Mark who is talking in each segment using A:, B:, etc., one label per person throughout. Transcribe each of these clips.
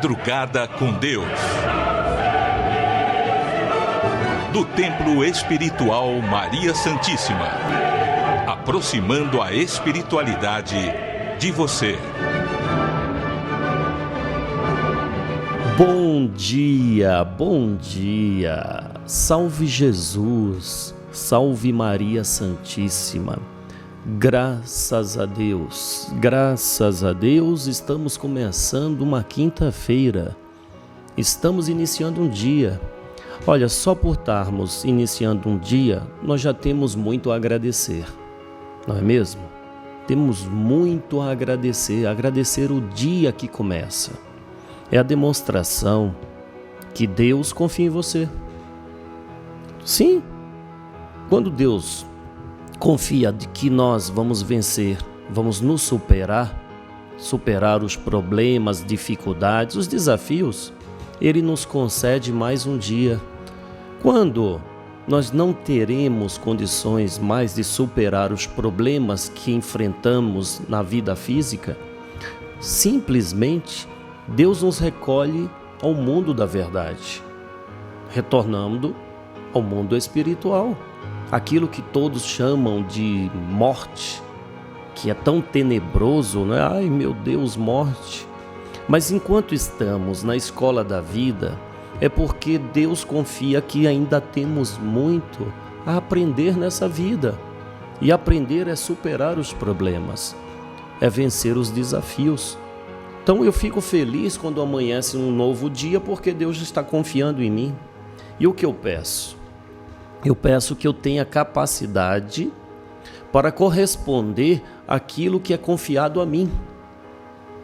A: Madrugada com Deus. Do Templo Espiritual Maria Santíssima. Aproximando a espiritualidade de você.
B: Bom dia, bom dia. Salve Jesus, salve Maria Santíssima. Graças a Deus, estamos começando uma quinta-feira. Estamos iniciando um dia. Olha, só por estarmos iniciando um dia, nós já temos muito a agradecer, não é mesmo? Temos muito a agradecer o dia que começa. É a demonstração que Deus confia em você. Sim, quando Deus confia de que nós vamos vencer, vamos nos superar os problemas, dificuldades, os desafios, Ele nos concede mais um dia. Quando nós não teremos condições mais de superar os problemas que enfrentamos na vida física, simplesmente Deus nos recolhe ao mundo da verdade, retornando ao mundo espiritual. Aquilo que todos chamam de morte, que é tão tenebroso, né? Ai, meu Deus, morte. Mas enquanto estamos na escola da vida, é porque Deus confia que ainda temos muito a aprender nessa vida. E aprender é superar os problemas, é vencer os desafios. Então eu fico feliz quando amanhece um novo dia, porque Deus está confiando em mim. E o que eu peço? Eu peço que eu tenha capacidade para corresponder àquilo que é confiado a mim.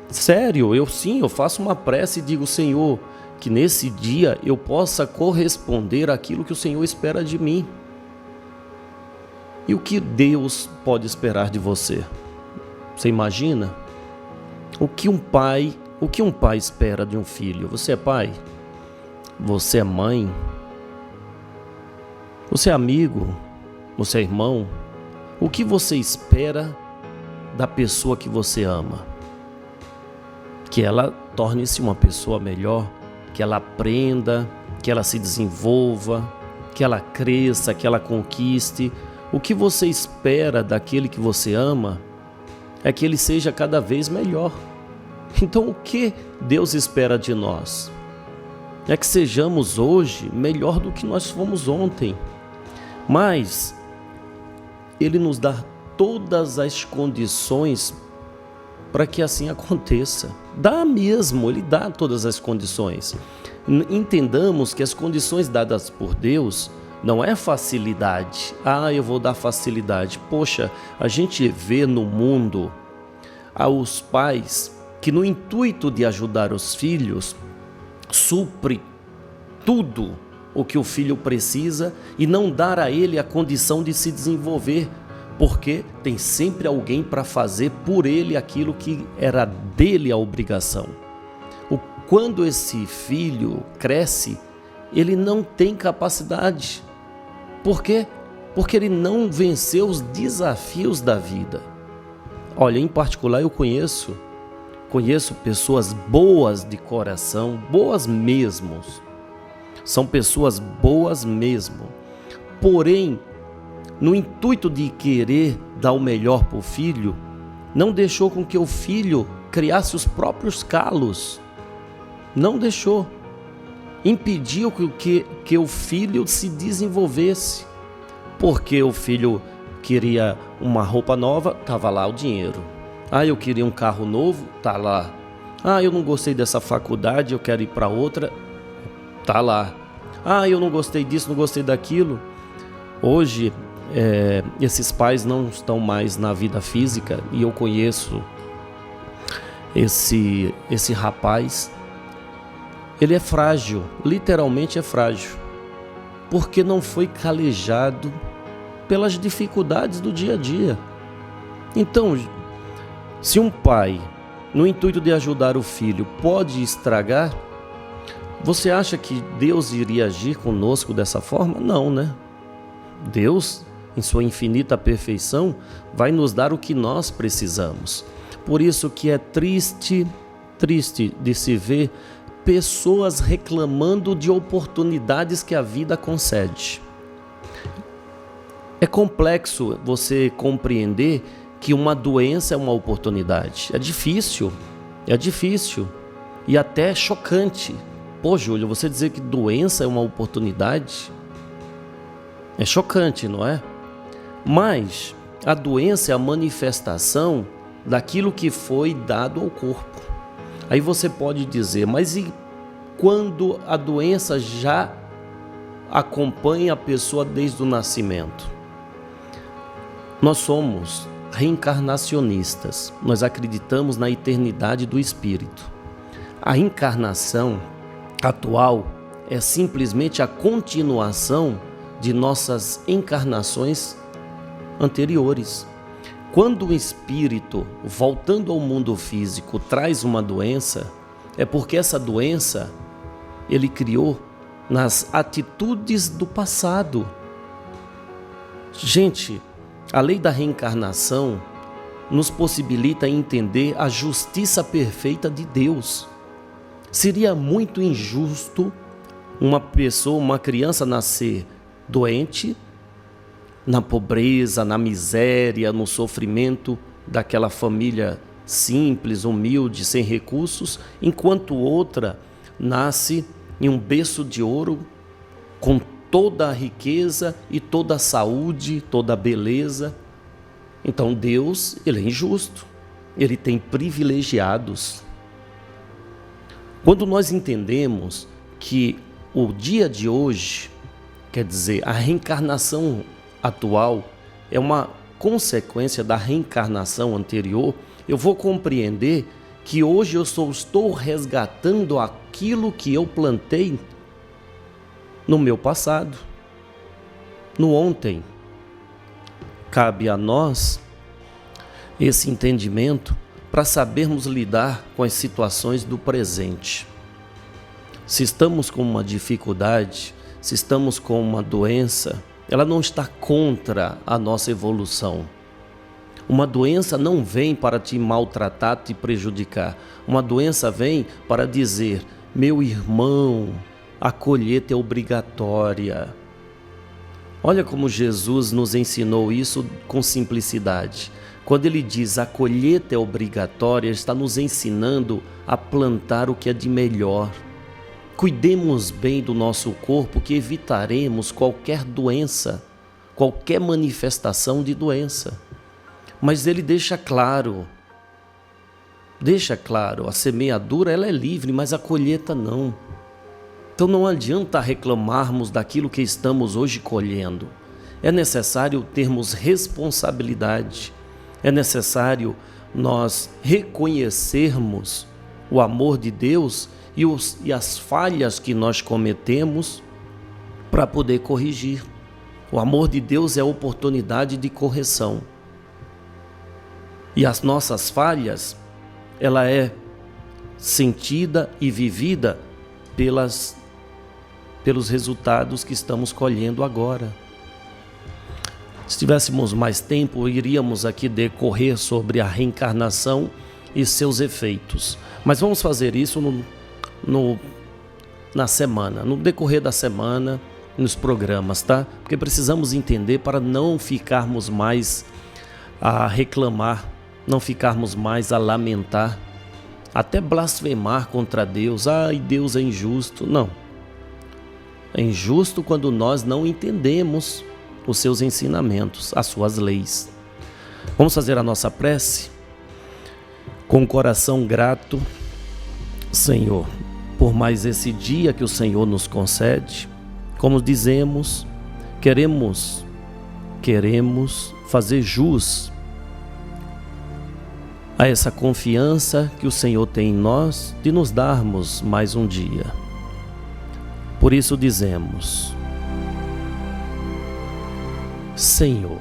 B: Sério, eu faço uma prece e digo, Senhor, que nesse dia eu possa corresponder àquilo que o Senhor espera de mim. E o que Deus pode esperar de você? Você imagina? O que um pai espera de um filho? Você é pai? Você é mãe? Você é amigo? Você é irmão? O que você espera da pessoa que você ama? Que ela torne-se uma pessoa melhor, que ela aprenda, que ela se desenvolva, que ela cresça, que ela conquiste. O que você espera daquele que você ama é que ele seja cada vez melhor. Então o que Deus espera de nós? É que sejamos hoje melhor do que nós fomos ontem. Mas Ele nos dá todas as condições para que assim aconteça. Dá mesmo, Ele dá todas as condições. Entendamos que as condições dadas por Deus não é facilidade. Eu vou dar facilidade. Poxa, a gente vê no mundo os pais que no intuito de ajudar os filhos, supre tudo o que o filho precisa e não dar a ele a condição de se desenvolver, porque tem sempre alguém para fazer por ele aquilo que era dele a obrigação. Quando esse filho cresce, ele não tem capacidade. Por quê? Porque ele não venceu os desafios da vida. Olha, em particular eu conheço pessoas boas de coração, boas mesmo. São pessoas boas mesmo. Porém, no intuito de querer dar o melhor para o filho, não deixou com que o filho criasse os próprios calos. Não deixou. Impediu que o filho se desenvolvesse. Porque o filho queria uma roupa nova, estava lá o dinheiro. Eu queria um carro novo, tá lá. Eu não gostei dessa faculdade, eu quero ir para outra, tá lá. Eu não gostei disso, não gostei daquilo. Hoje, esses pais não estão mais na vida física e eu conheço esse rapaz. Ele é frágil, literalmente é frágil, porque não foi calejado pelas dificuldades do dia a dia. Então, se um pai, no intuito de ajudar o filho, pode estragar, você acha que Deus iria agir conosco dessa forma? Não, né? Deus, em sua infinita perfeição, vai nos dar o que nós precisamos. Por isso que é triste de se ver pessoas reclamando de oportunidades que a vida concede. É complexo você compreender que uma doença é uma oportunidade. É difícil e até chocante. Pô, Júlio, você dizer que doença é uma oportunidade é chocante, não é? Mas a doença é a manifestação daquilo que foi dado ao corpo. Aí você pode dizer, mas e quando a doença já acompanha a pessoa desde o nascimento? Nós somos reencarnacionistas, nós acreditamos na eternidade do espírito. A encarnação atual é simplesmente a continuação de nossas encarnações anteriores. Quando o espírito, voltando ao mundo físico, traz uma doença, é porque essa doença ele criou nas atitudes do passado. Gente, a lei da reencarnação nos possibilita entender a justiça perfeita de Deus. Seria muito injusto uma criança nascer doente, na pobreza, na miséria, no sofrimento daquela família simples, humilde, sem recursos, enquanto outra nasce em um berço de ouro, com toda a riqueza e toda a saúde, toda a beleza. Então Deus, ele é injusto, ele tem privilegiados. Quando nós entendemos que o dia de hoje, quer dizer, a reencarnação atual é uma consequência da reencarnação anterior, eu vou compreender que hoje eu só estou resgatando aquilo que eu plantei no meu passado, no ontem. Cabe a nós esse entendimento para sabermos lidar com as situações do presente. Se estamos com uma dificuldade, se estamos com uma doença, ela não está contra a nossa evolução. Uma doença não vem para te maltratar, te prejudicar. Uma doença vem para dizer, meu irmão, a colheita é obrigatória. Olha como Jesus nos ensinou isso com simplicidade. Quando ele diz a colheita é obrigatória, ele está nos ensinando a plantar o que é de melhor. Cuidemos bem do nosso corpo, que evitaremos qualquer doença, qualquer manifestação de doença. Mas ele deixa claro, a semeadura ela é livre, mas a colheita não. Então não adianta reclamarmos daquilo que estamos hoje colhendo. É necessário termos responsabilidade, é necessário nós reconhecermos o amor de Deus e as falhas que nós cometemos para poder corrigir. O amor de Deus é a oportunidade de correção. E as nossas falhas, ela é sentida e vivida pelos resultados que estamos colhendo agora. Se tivéssemos mais tempo, iríamos aqui decorrer sobre a reencarnação e seus efeitos. Mas vamos fazer isso na semana, no decorrer da semana, nos programas, tá? Porque precisamos entender para não ficarmos mais a reclamar, não ficarmos mais a lamentar, até blasfemar contra Deus. Ai, Deus é injusto. Não. É injusto quando nós não entendemos os seus ensinamentos, as suas leis. Vamos fazer a nossa prece? Com o coração grato, Senhor, por mais esse dia que o Senhor nos concede. Como dizemos, queremos fazer jus a essa confiança que o Senhor tem em nós de nos darmos mais um dia. Por isso dizemos, Senhor,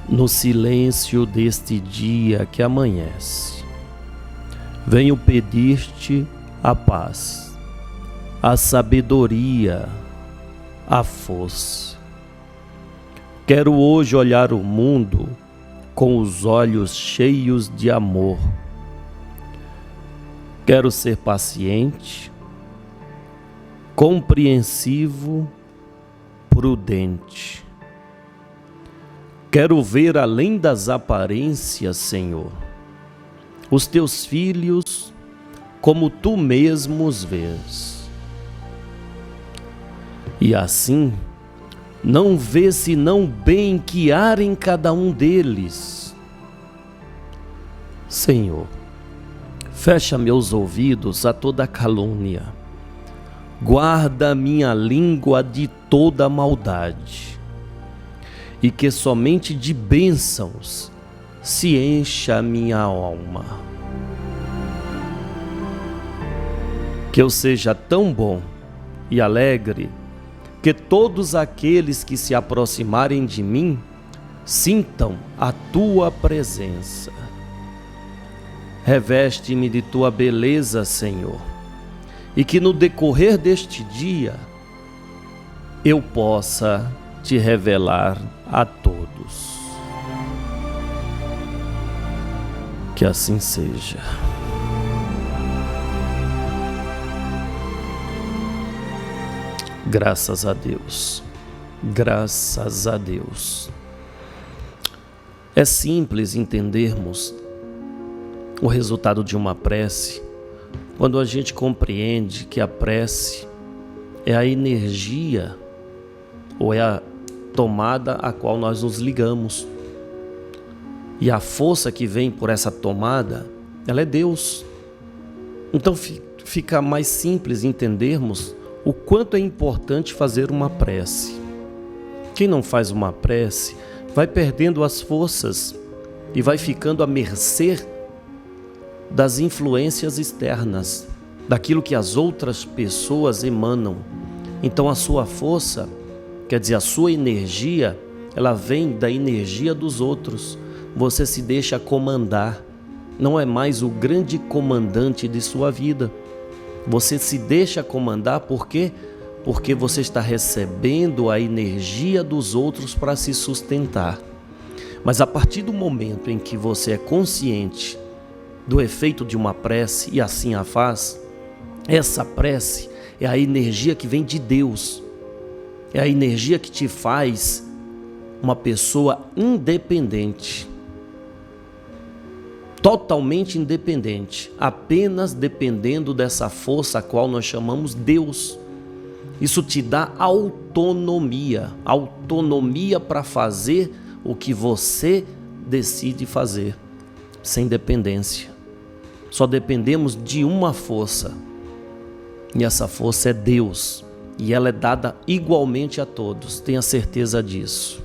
B: no silêncio deste dia que amanhece, venho pedir-te a paz, a sabedoria, a força. Quero hoje olhar o mundo com os olhos cheios de amor. Quero ser paciente, compreensivo, prudente. Quero ver além das aparências, Senhor, os teus filhos como tu mesmo os vês. E assim, não vê senão bem que há em cada um deles. Senhor, fecha meus ouvidos a toda calúnia, guarda minha língua de toda maldade, e que somente de bênçãos se encha minha alma. Que eu seja tão bom e alegre que todos aqueles que se aproximarem de mim sintam a tua presença. Reveste-me de tua beleza, Senhor, e que no decorrer deste dia eu possa te revelar a todos. Que assim seja. Graças a Deus. Graças a Deus. É simples entendermos o resultado de uma prece quando a gente compreende que a prece é a energia ou é a tomada a qual nós nos ligamos. E a força que vem por essa tomada, ela é Deus. Então fica mais simples entendermos o quanto é importante fazer uma prece. Quem não faz uma prece vai perdendo as forças e vai ficando à mercê das influências externas, daquilo que as outras pessoas emanam. Então a sua força, quer dizer, a sua energia, ela vem da energia dos outros. Você se deixa comandar, não é mais o grande comandante de sua vida. Você se deixa comandar por quê? Porque você está recebendo a energia dos outros para se sustentar. Mas a partir do momento em que você é consciente do efeito de uma prece e assim a faz, essa prece é a energia que vem de Deus. É a energia que te faz uma pessoa independente. Totalmente independente, apenas dependendo dessa força a qual nós chamamos Deus. Isso te dá autonomia para fazer o que você decide fazer, sem dependência. Só dependemos de uma força, e essa força é Deus, e ela é dada igualmente a todos, tenha certeza disso.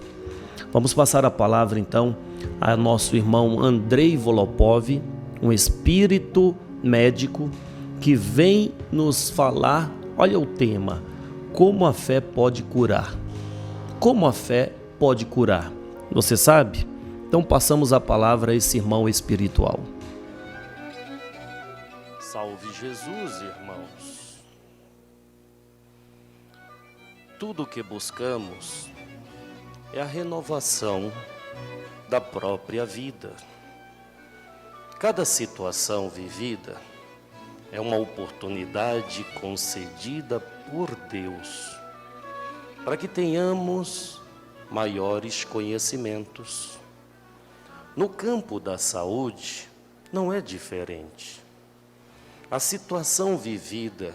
B: Vamos passar a palavra então a nosso irmão Andrei Volopov, um espírito médico que vem nos falar, olha o tema, como a fé pode curar. Como a fé pode curar? Você sabe? Então passamos a palavra a esse irmão espiritual. Salve Jesus, irmãos! Tudo o que buscamos é a renovação da própria vida. Cada situação vivida é uma oportunidade concedida por Deus para que tenhamos maiores conhecimentos. No campo da saúde não é diferente. A situação vivida,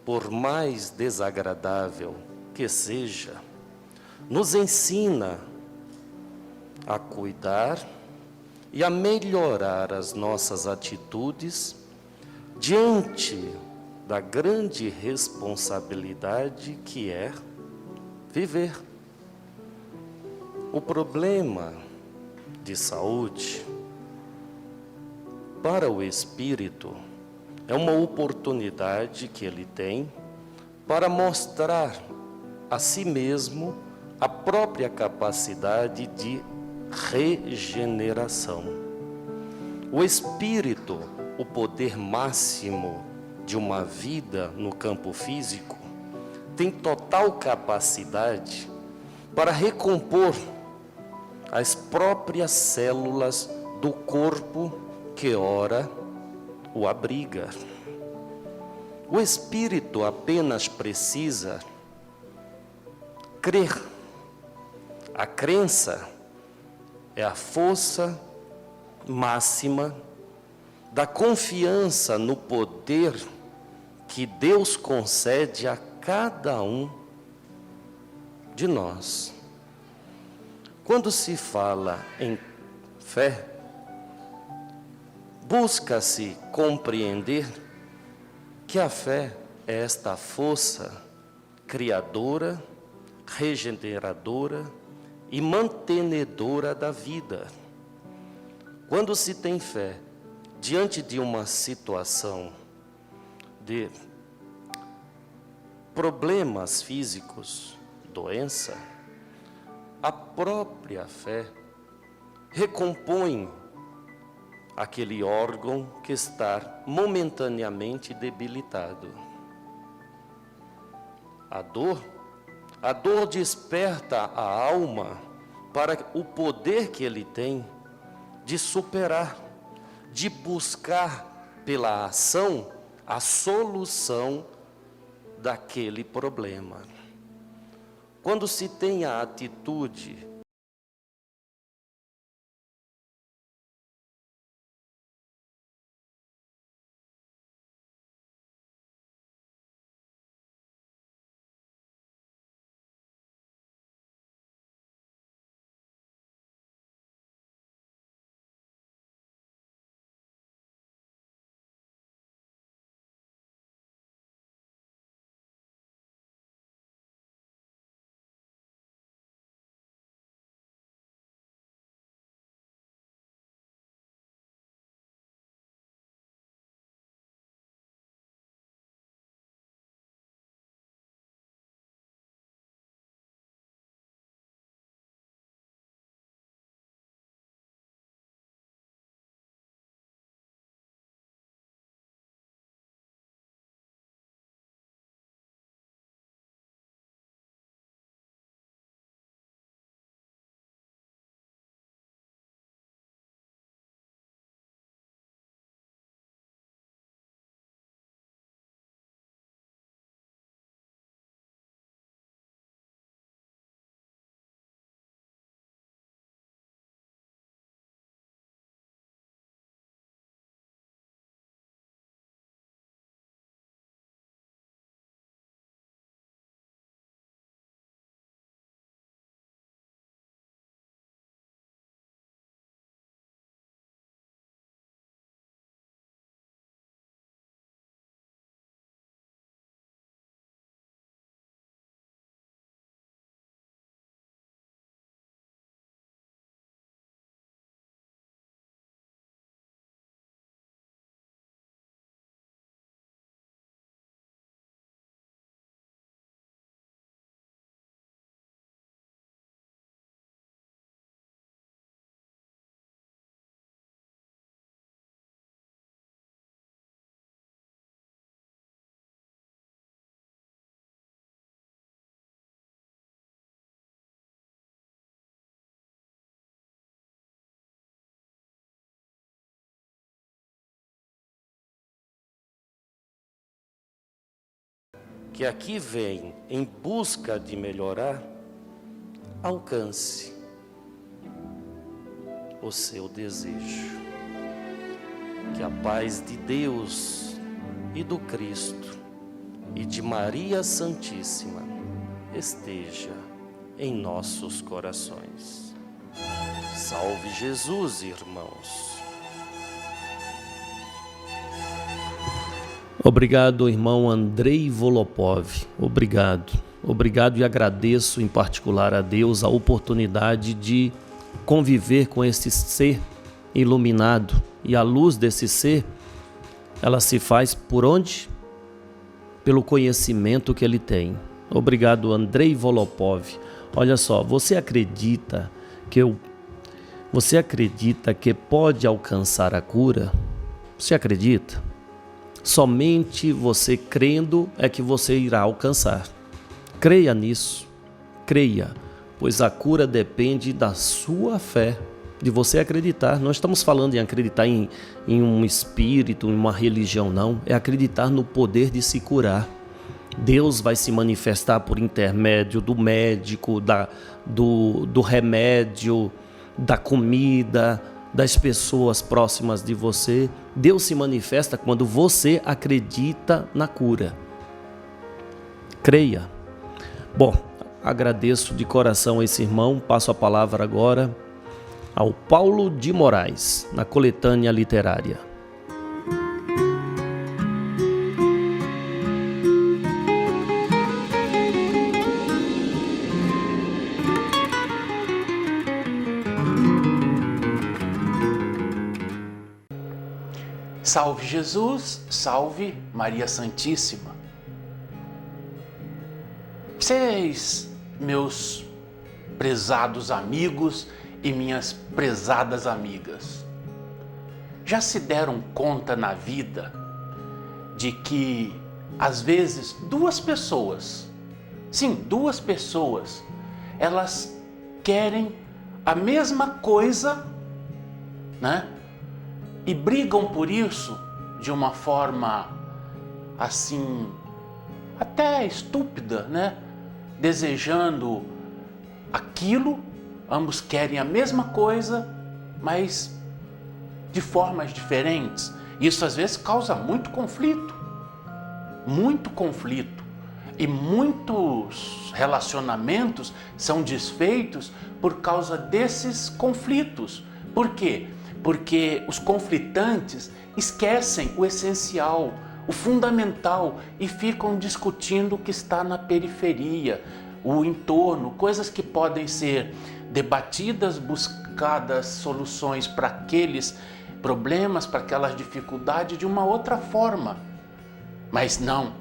B: por mais desagradável que seja, nos ensina a cuidar e a melhorar as nossas atitudes diante da grande responsabilidade que é viver. O problema de saúde para o espírito é uma oportunidade que ele tem para mostrar a si mesmo a própria capacidade de regeneração. O espírito, o poder máximo de uma vida no campo físico, tem total capacidade para recompor as próprias células do corpo que ora o abriga.
C: O espírito apenas precisa crer. A crença é a força máxima da confiança no poder que Deus concede a cada um de nós. Quando se fala em fé, busca-se compreender que a fé é esta força criadora, regeneradora e mantenedora da vida. Quando se tem fé diante de uma situação de problemas físicos, doença, a própria fé recompõe aquele órgão que está momentaneamente debilitado. A dor desperta a alma para o poder que ele tem de superar, de buscar pela ação a solução daquele problema. Quando se tem a atitude que aqui vem em busca de melhorar, alcance o seu desejo. Que a paz de Deus e do Cristo e de Maria Santíssima esteja em nossos corações. Salve Jesus, irmãos!
B: Obrigado, irmão Andrei Volopov. Obrigado e agradeço em particular a Deus a oportunidade de conviver com esse ser iluminado. E a luz desse ser, ela se faz por onde? Pelo conhecimento que ele tem. Obrigado, Andrei Volopov. Olha só, você acredita que pode alcançar a cura? Você acredita? Somente você crendo é que você irá alcançar. Creia nisso, creia, pois a cura depende da sua fé. de você acreditar. Não estamos falando em acreditar em um espírito, em uma religião, não. É acreditar no poder de se curar. Deus vai se manifestar por intermédio do médico, do remédio, da comida, das pessoas próximas de você. Deus se manifesta quando você acredita na cura. Creia. Bom, agradeço de coração a esse irmão. Passo a palavra agora ao Paulo de Moraes, na coletânea literária.
D: Salve Jesus, salve Maria Santíssima. Vocês, meus prezados amigos e minhas prezadas amigas, já se deram conta na vida de que, às vezes, duas pessoas, elas querem a mesma coisa, né? E brigam por isso de uma forma, assim, até estúpida, né? Desejando aquilo, ambos querem a mesma coisa, mas de formas diferentes. Isso às vezes causa muito conflito. E muitos relacionamentos são desfeitos por causa desses conflitos. Por quê? Porque os conflitantes esquecem o essencial, o fundamental, e ficam discutindo o que está na periferia, o entorno, coisas que podem ser debatidas, buscadas soluções para aqueles problemas, para aquelas dificuldades de uma outra forma. Mas não,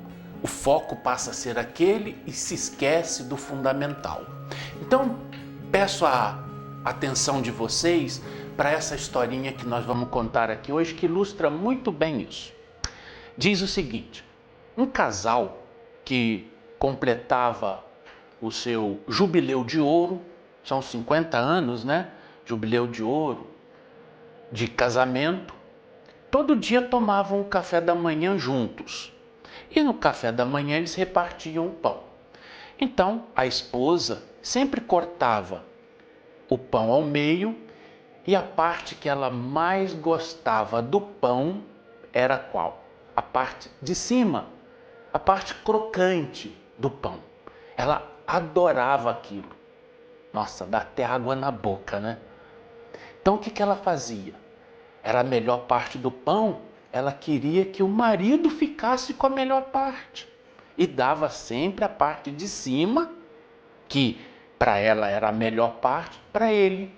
D: o foco passa a ser aquele e se esquece do fundamental. Então, peço a atenção de vocês para essa historinha que nós vamos contar aqui hoje, que ilustra muito bem isso. Diz o seguinte: um casal que completava o seu jubileu de ouro, são 50 anos, né? Jubileu de ouro, de casamento, todo dia tomavam o café da manhã juntos. E no café da manhã eles repartiam o pão. Então a esposa sempre cortava o pão ao meio, e a parte que ela mais gostava do pão era qual? A parte de cima, a parte crocante do pão. Ela adorava aquilo. Nossa, dá até água na boca, né? Então o que ela fazia? Era a melhor parte do pão, ela queria que o marido ficasse com a melhor parte. E dava sempre a parte de cima, que para ela era a melhor parte, para ele.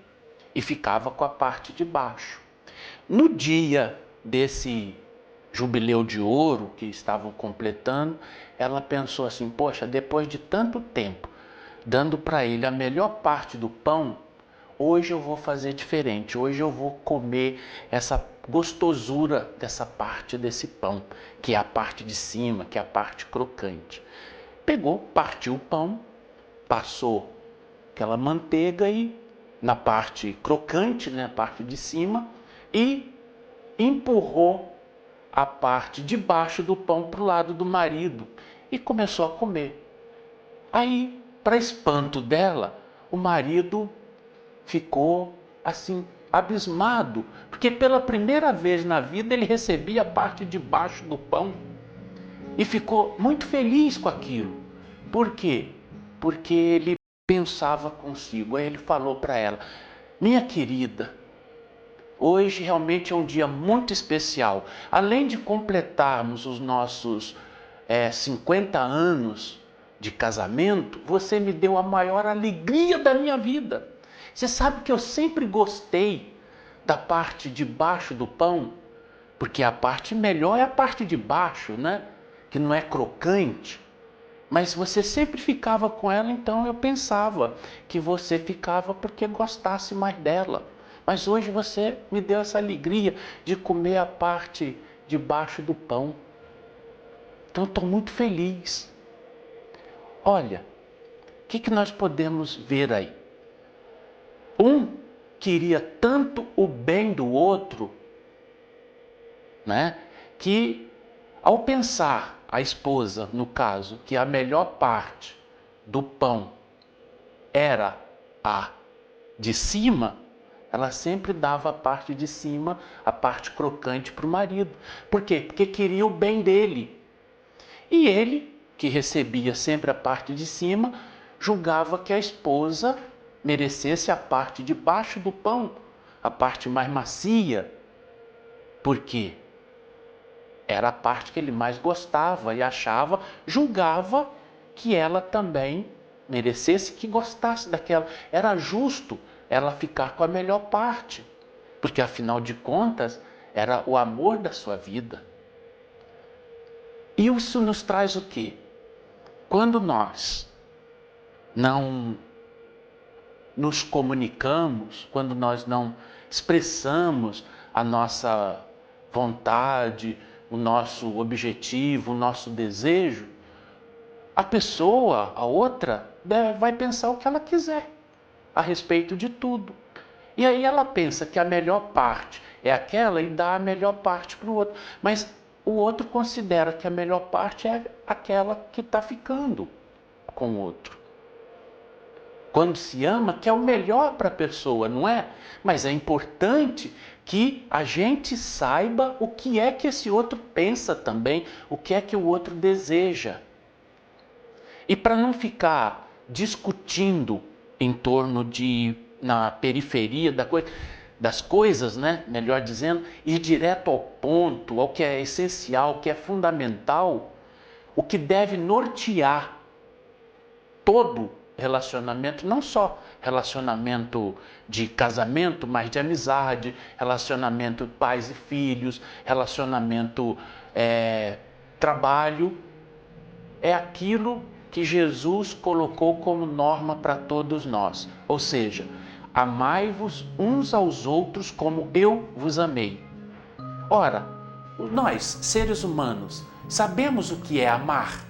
D: E ficava com a parte de baixo. No dia desse jubileu de ouro que estavam completando, ela pensou assim: poxa, depois de tanto tempo dando para ele a melhor parte do pão, hoje eu vou fazer diferente. Hoje eu vou comer essa gostosura dessa parte desse pão, que é a parte de cima, que é a parte crocante. Pegou, partiu o pão, passou aquela manteiga e na parte crocante, né, a parte de cima, e empurrou a parte de baixo do pão para o lado do marido e começou a comer. Aí, para espanto dela, o marido ficou assim, abismado, porque pela primeira vez na vida ele recebia a parte de baixo do pão e ficou muito feliz com aquilo. Por quê? Porque ele pensava consigo. Aí ele falou para ela: minha querida, hoje realmente é um dia muito especial. Além de completarmos os nossos 50 anos de casamento, você me deu a maior alegria da minha vida. Você sabe que eu sempre gostei da parte de baixo do pão, porque a parte melhor é a parte de baixo, né? Que não é crocante. Mas você sempre ficava com ela, então eu pensava que você ficava porque gostasse mais dela. Mas hoje você me deu essa alegria de comer a parte de baixo do pão. Então eu estou muito feliz. Olha, o que nós podemos ver aí? queria tanto o bem do outro, né, que ao pensar a esposa, no caso, que a melhor parte do pão era a de cima, ela sempre dava a parte de cima, a parte crocante para o marido. Por quê? Porque queria o bem dele. E ele, que recebia sempre a parte de cima, julgava que a esposa merecesse a parte de baixo do pão, a parte mais macia. Por quê? Era a parte que ele mais gostava e achava, julgava que ela também merecesse, que gostasse daquela. Era justo ela ficar com a melhor parte, porque afinal de contas era o amor da sua vida. E isso nos traz o quê? Quando nós não nos comunicamos, quando nós não expressamos a nossa vontade, o nosso objetivo, o nosso desejo, a pessoa, a outra, vai pensar o que ela quiser a respeito de tudo. E aí ela pensa que a melhor parte é aquela e dá a melhor parte para o outro. Mas o outro considera que a melhor parte é aquela que está ficando com o outro. Quando se ama, quer o melhor para a pessoa, não é? Mas é importante que a gente saiba o que é que esse outro pensa também, o que é que o outro deseja. E para não ficar discutindo em torno na periferia das coisas, né? Melhor dizendo, ir direto ao ponto, ao que é essencial, ao que é fundamental, o que deve nortear todo relacionamento, não só relacionamento de casamento, mas de amizade, relacionamento pais e filhos, relacionamento trabalho, é aquilo que Jesus colocou como norma para todos nós. Ou seja, amai-vos uns aos outros como eu vos amei. Ora, nós, seres humanos, sabemos o que é amar?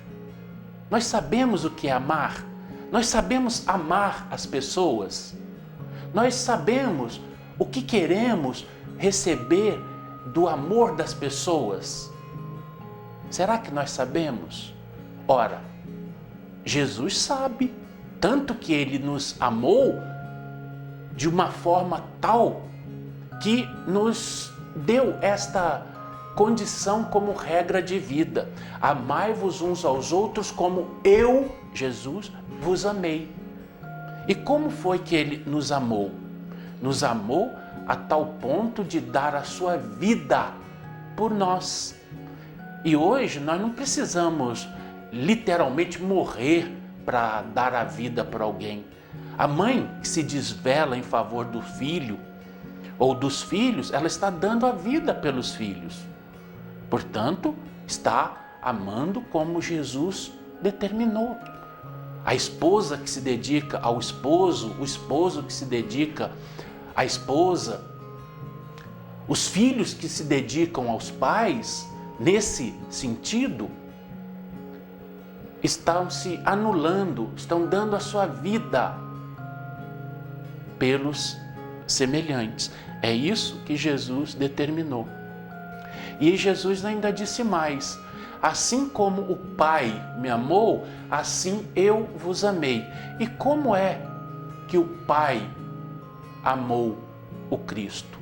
D: Nós sabemos o que é amar? Nós sabemos amar as pessoas? Nós sabemos o que queremos receber do amor das pessoas? Será que nós sabemos? Ora, Jesus sabe, tanto que Ele nos amou de uma forma tal que nos deu esta condição como regra de vida. Amai-vos uns aos outros como eu, Jesus, vos amei. E como foi que Ele nos amou? Nos amou a tal ponto de dar a sua vida por nós. E hoje nós não precisamos literalmente morrer para dar a vida para alguém. A mãe que se desvela em favor do filho ou dos filhos, ela está dando a vida pelos filhos. Portanto, está amando como Jesus determinou. A esposa que se dedica ao esposo, o esposo que se dedica à esposa, os filhos que se dedicam aos pais, nesse sentido, estão se anulando, estão dando a sua vida pelos semelhantes. É isso que Jesus determinou. E Jesus ainda disse mais: assim como o Pai me amou, assim eu vos amei. E como é que o Pai amou o Cristo?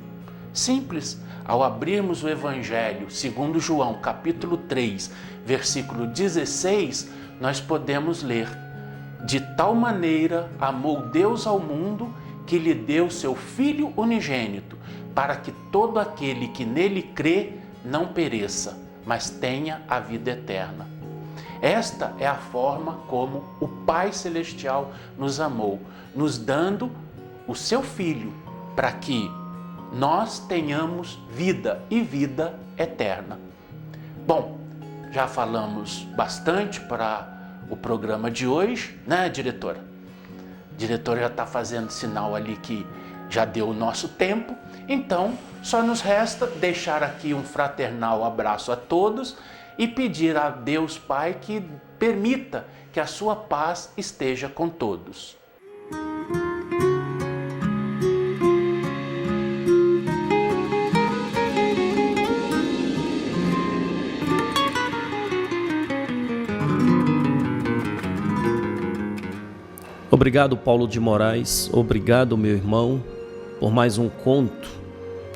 D: Simples. Ao abrirmos o Evangelho segundo João, capítulo 3, versículo 16, nós podemos ler: de tal maneira amou Deus ao mundo que lhe deu seu Filho unigênito, para que todo aquele que nele crê não pereça, mas tenha a vida eterna. Esta é a forma como o Pai Celestial nos amou, nos dando o seu Filho, para que nós tenhamos vida e vida eterna. Bom, já falamos bastante para o programa de hoje, né, diretora? A diretora já está fazendo sinal ali que já deu o nosso tempo, então só nos resta deixar aqui um fraternal abraço a todos e pedir a Deus Pai que permita que a sua paz esteja com todos.
B: Obrigado, Paulo de Moraes. Obrigado, meu irmão, por mais um conto,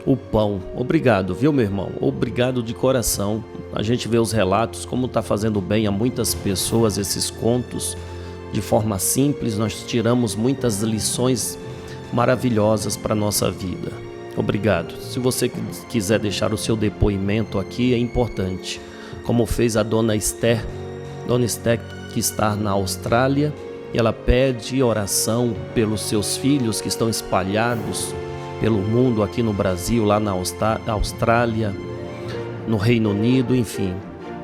B: o pão. Obrigado, viu, meu irmão? Obrigado de coração. A gente vê os relatos, como está fazendo bem a muitas pessoas esses contos. De forma simples, nós tiramos muitas lições maravilhosas para a nossa vida. Obrigado. Se você quiser deixar o seu depoimento aqui, é importante. Como fez a Dona Esther que está na Austrália, e ela pede oração pelos seus filhos que estão espalhados pelo mundo, aqui no Brasil, lá na Austrália, no Reino Unido, enfim,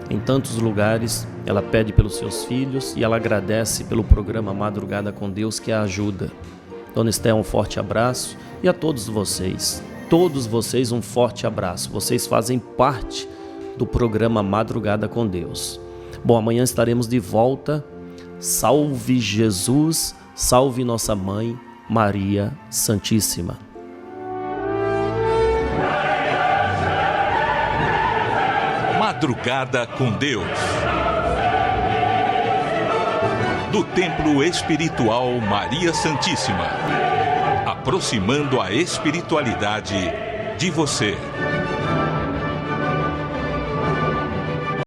B: em tantos lugares. Ela pede pelos seus filhos e ela agradece pelo programa Madrugada com Deus, que a ajuda. Dona Esther, um forte abraço, e a todos vocês um forte abraço. Vocês fazem parte do programa Madrugada com Deus. Bom, amanhã estaremos de volta. Salve Jesus, salve nossa mãe Maria Santíssima.
A: Madrugada com Deus. Do Templo Espiritual Maria Santíssima. Aproximando a espiritualidade de você.